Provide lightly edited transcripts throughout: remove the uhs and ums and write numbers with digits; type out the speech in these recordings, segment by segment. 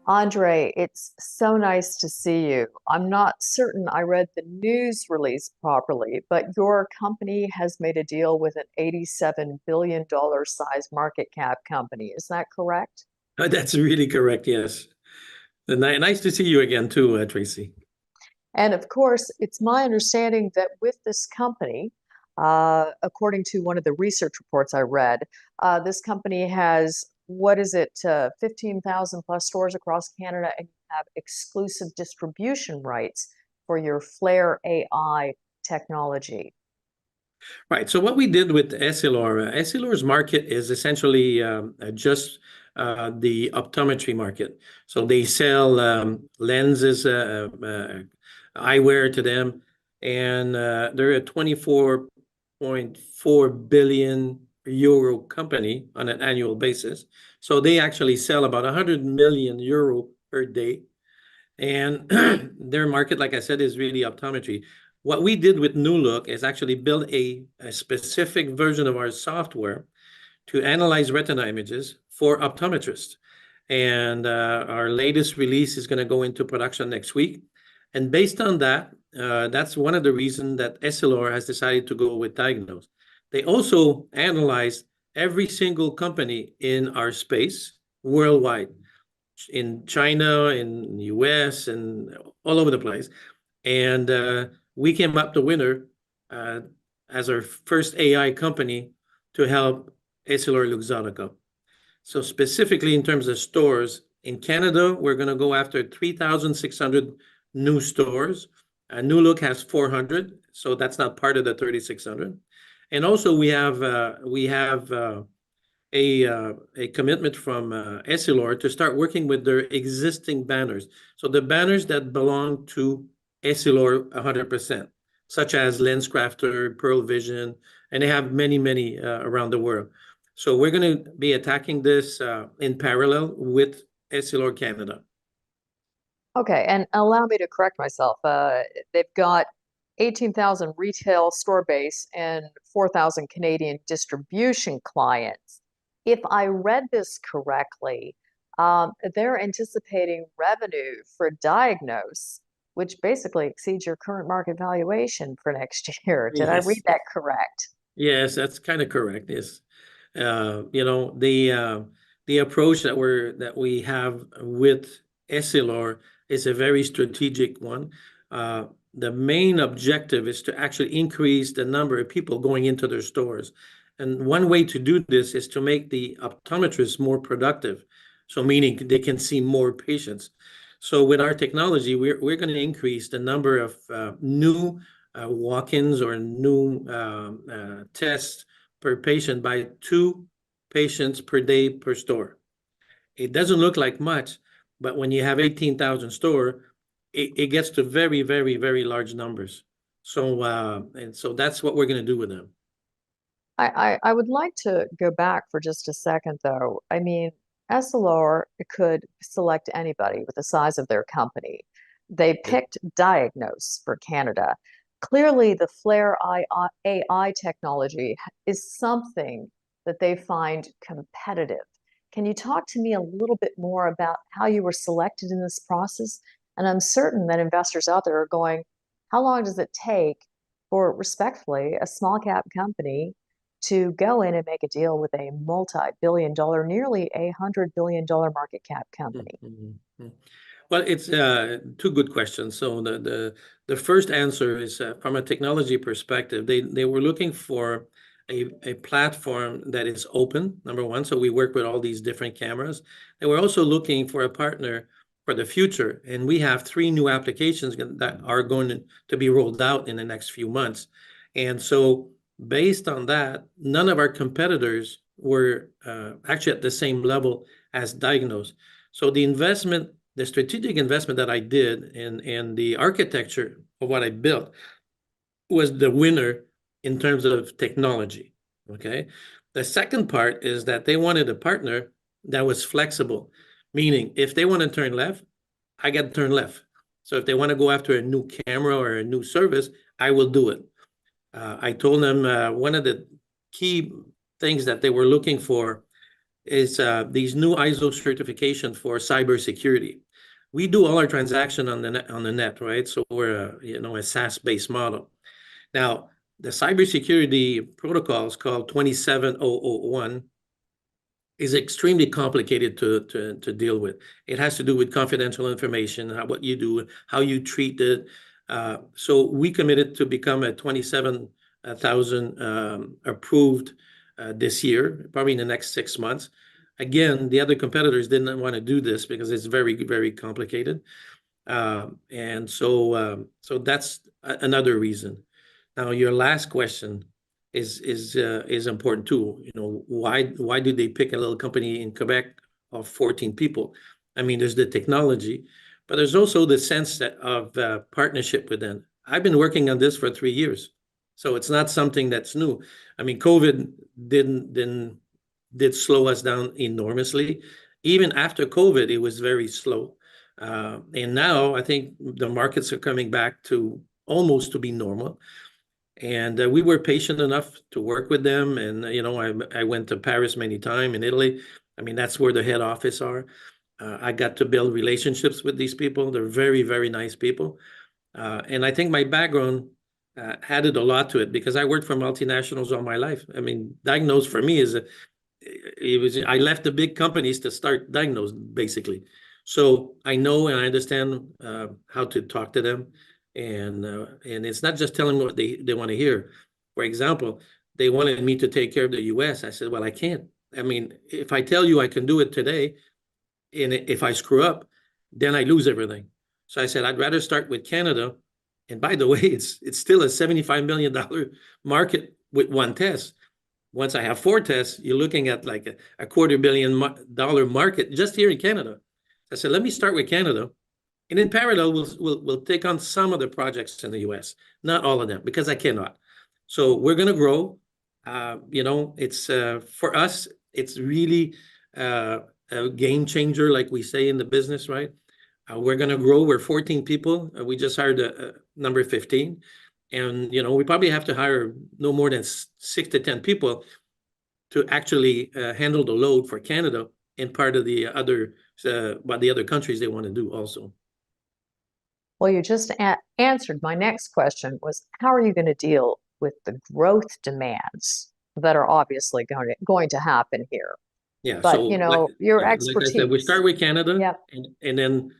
André, it's so nice to see you. I'm not certain I read the news release properly, but your company has made a deal with an $87 billion size market cap company. Is that correct? That's really correct, yes. And nice to see you again too, Tracy. And of course, it's my understanding that with this company, according to one of the research reports I read, this company has, what is it, 15,000 plus stores across Canada, and you have exclusive distribution rights for your FLAIRE AI technology. Right. So what we did with Essilor's market is essentially just the optometry market. So they sell lenses, eyewear to them, and they're a 24.4 billion euro company on an annual basis. So they actually sell about 100 million euro per day. And their market, like I said, is really optometry. What we did with New Look is actually build a specific version of our software to analyze retina images for optometrists. And our latest release is going to go into production next week. And based on that, that's one of the reasons that Essilor has decided to go with DIAGNOS. They also analyzed every single company in our space worldwide, in China, in the US, and all over the place. And we came up the winner as our first AI company to help EssilorLuxottica. So specifically in terms of stores, in Canada, we're going to go after 3,600 new stores. New Look has 400, so that's not part of the 3,600. And also we have a commitment from Essilor to start working with their existing banners. So the banners that belong to Essilor 100%, such as LensCrafter, Pearl Vision, and they have many, many around the world. So we're going to be attacking this in parallel with Essilor Canada. Okay, and allow me to correct myself. They've got 18,000 retail store base and 4,000 Canadian distribution clients. If I read this correctly, they're anticipating revenue for DIAGNOS, which basically exceeds your current market valuation for next year. Did I read that correct? Yes, that's kind of correct. Yes, you know, the approach that we have with Essilor is a very strategic one. The main objective is to actually increase the number of people going into their stores. And one way to do this is to make the optometrists more productive. So meaning they can see more patients. So with our technology, we're going to increase the number of new walk-ins or new tests per patient by 2 patients per day per store. It doesn't look like much, but when you have 18,000 store, it gets to very, very, very large numbers. So and so that's what we're going to do with them. I would like to go back for just a second, though. I mean, Essilor could select anybody with the size of their company. They picked DIAGNOS for Canada. Clearly, the FLAIRE AI technology is something that they find competitive. Can you talk to me a little bit more about how you were selected in this process? And I'm certain that investors out there are going, how long does it take for, respectfully, a small cap company to go in and make a deal with a multi-billion dollar, nearly $100 billion market cap company? Well, it's 2 good questions. So the first answer is from a technology perspective, they were looking for a platform that is open, number one. So we work with all these different cameras. And we're also looking for a partner for the future. And we have 3 new applications that are going to be rolled out in the next few months. And so based on that, none of our competitors were actually at the same level as DIAGNOS. So the strategic investment that I did in the architecture of what I built was the winner in terms of technology, okay? The second part is that they wanted a partner that was flexible, meaning if they want to turn left, I got to turn left. So if they want to go after a new camera or a new service, I will do it. I told them one of the key things that they were looking for is these new ISO certification for cybersecurity. We do all our transaction on the net, right? So we're a SaaS-based model. Now, the cybersecurity protocol is called 27001 is extremely complicated to deal with. It has to do with confidential information, what you do, how you treat it. So we committed to become a 27,000 approved this year, probably in the next 6 months. Again, the other competitors didn't want to do this because it's very, very complicated. And so that's another reason. Now, your last question is important too. Why did they pick a little company in Quebec of 14 people? I mean, there's the technology, but there's also the sense of partnership with them. I've been working on this for 3 years, so it's not something that's new. I mean, COVID did slow us down enormously. Even after COVID, it was very slow. And now I think the markets are coming back to almost to be normal. And we were patient enough to work with them. And, I went to Paris many times, in Italy. I mean, that's where the head office are. I got to build relationships with these people. They're very, very nice people. And I think my background added a lot to it because I worked for multinationals all my life. I mean, DIAGNOS for me I left the big companies to start DIAGNOS, basically. So I know and I understand how to talk to them. And it's not just telling them what they want to hear. For example, they wanted me to take care of the US. I said, well, I can't. I mean, if I tell you I can do it today, and if I screw up, then I lose everything. So I said, I'd rather start with Canada. And by the way, it's still a $75 million market with one test. Once I have 4 tests, you're looking at like a $250 million market just here in Canada. I said, let me start with Canada. And in parallel, we'll take on some of the projects in the US, not all of them, because I cannot. So we're going to grow. It's for us, it's really a game changer, like we say in the business, right? We're going to grow. We're 14 people. We just hired number 15. And, we probably have to hire no more than 6 to 10 people to actually handle the load for Canada and part of the other countries they want to do also. Well, you just answered my next question was, how are you going to deal with the growth demands that are obviously going to happen here? Yeah, but so your like I said, we expertise. start with Canada, Yep. and then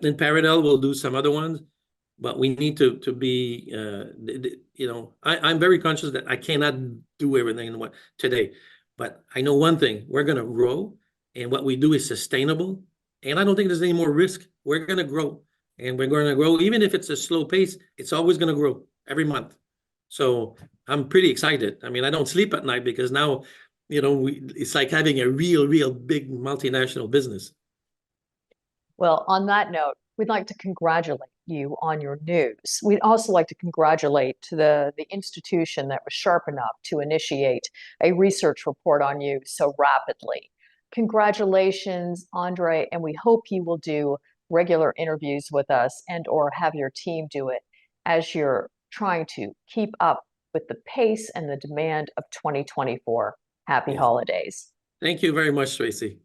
in parallel we'll do some other ones, but we need to be I'm very conscious that I cannot do everything today, but I know one thing: we're going to grow, and what we do is sustainable, and I don't think there's any more risk. We're going to grow, and we're going to grow even if it's a slow pace. It's always going to grow every month. So I'm pretty excited. I mean, I don't sleep at night because now, it's like having a real big multinational business. Well, on that note, we'd like to congratulate you on your news. We'd also like to congratulate the institution that was sharp enough to initiate a research report on you so rapidly. Congratulations, Andre, and we hope you will do regular interviews with us or have your team do it as you're trying to keep up with the pace and the demand of 2024. Happy holidays. Thank you very much, Tracy.